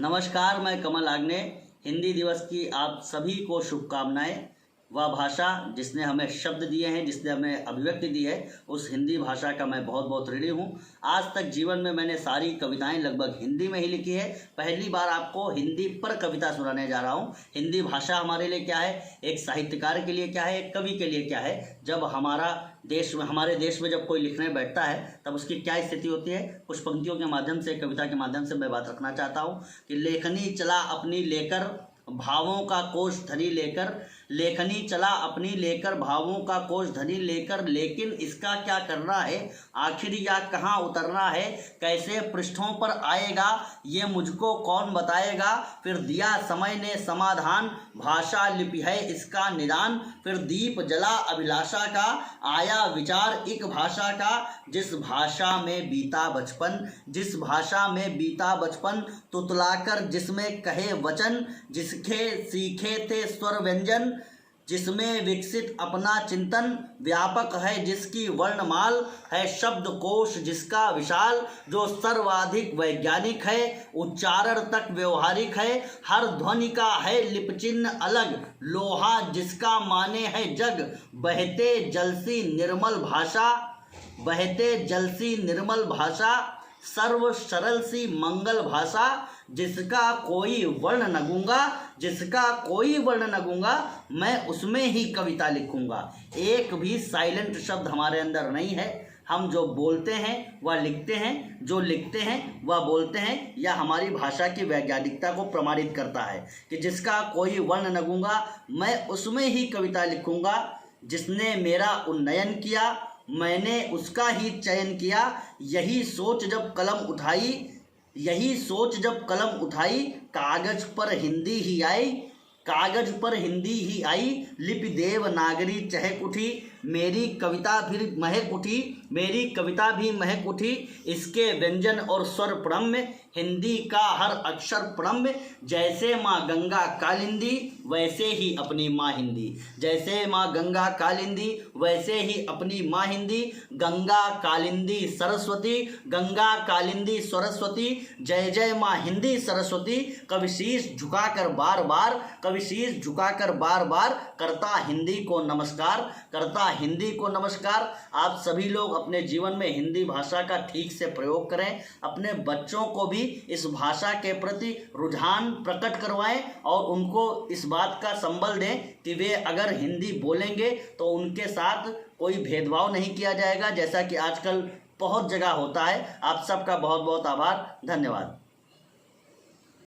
नमस्कार, मैं कमल आग्ने। हिंदी दिवस की आप सभी को शुभकामनाएं। वह भाषा जिसने हमें शब्द दिए हैं, जिसने हमें अभिव्यक्ति दी है, उस हिंदी भाषा का मैं बहुत बहुत ऋणी हूँ। आज तक जीवन में मैंने सारी कविताएं लगभग हिंदी में ही लिखी है। पहली बार आपको हिंदी पर कविता सुनाने जा रहा हूँ। हिंदी भाषा हमारे लिए क्या है, एक साहित्यकार के लिए क्या है, एक कवि के लिए क्या है। जब हमारे देश में जब कोई लिखने बैठता है तब उसकी क्या स्थिति होती है, कुछ पंक्तियों के माध्यम से, कविता के माध्यम से मैं बात रखना चाहता हूँ कि लेखनी चला अपनी लेकर भावों का कोश धनी लेकर, लेखनी चला अपनी लेकर भावों का कोश धनी लेकर, लेकिन इसका क्या करना है, आखिर या कहाँ उतरना है, कैसे पृष्ठों पर आएगा, ये मुझको कौन बताएगा। फिर दिया समय ने समाधान, भाषा लिपि है इसका निदान। फिर दीप जला अभिलाषा का, आया विचार एक भाषा का। जिस भाषा में बीता बचपन, जिस भाषा में बीता बचपन, तुतलाकर जिसमें कहे वचन, जिसके सीखे थे स्वर व्यंजन, जिसमें विकसित अपना चिंतन, व्यापक है जिसकी वर्णमाल, है शब्द कोश जिसका विशाल, जो सर्वाधिक वैज्ञानिक है, उच्चारण तक व्यवहारिक है, हर ध्वनि का है लिप चिन्ह अलग, लोहा जिसका माने है जग। बहते जलसी निर्मल भाषा, बहते जलसी निर्मल भाषा, सर्व सरल सी मंगल भाषा, जिसका कोई वर्ण न गूंगा, जिसका कोई वर्ण न गूंगा, मैं उसमें ही कविता लिखूंगा। एक भी साइलेंट शब्द हमारे अंदर नहीं है। हम जो बोलते हैं वह लिखते हैं, जो लिखते हैं वह बोलते हैं। यह हमारी भाषा की वैज्ञानिकता को प्रमाणित करता है कि जिसका कोई वर्ण न गूंगा, मैं उसमें ही कविता लिखूंगा। जिसने मेरा उन्नयन किया, मैंने उसका ही चयन किया। यही सोच जब कलम उठाई, यही सोच जब कलम उठाई, कागज पर हिंदी ही आई, कागज पर हिंदी ही आई। लिपि देवनागरी चहक उठी, मेरी कविता फिर महक उठी, मेरी कविता भी महक उठी। इसके व्यंजन और स्वर प्रणम्य, हिंदी का हर अक्षर प्रणम्य। जैसे माँ गंगा कालिंदी, वैसे ही अपनी माँ हिंदी। जैसे माँ गंगा कालिंदी, वैसे ही अपनी माँ हिंदी। गंगा कालिंदी सरस्वती, गंगा कालिंदी सरस्वती, जय जय माँ हिंदी सरस्वती। कभी शीश झुकाकर बार बार, कभी शीश झुकाकर बार बार, करता हिंदी को नमस्कार, करता हिंदी को नमस्कार। आप सभी लोग अपने जीवन में हिंदी भाषा का ठीक से प्रयोग करें। अपने बच्चों को भी इस भाषा के प्रति रुझान प्रकट करवाएं और उनको इस बात का संबल दें कि वे अगर हिंदी बोलेंगे तो उनके साथ कोई भेदभाव नहीं किया जाएगा, जैसा कि आजकल बहुत जगह होता है। आप सबका बहुत बहुत आभार, धन्यवाद।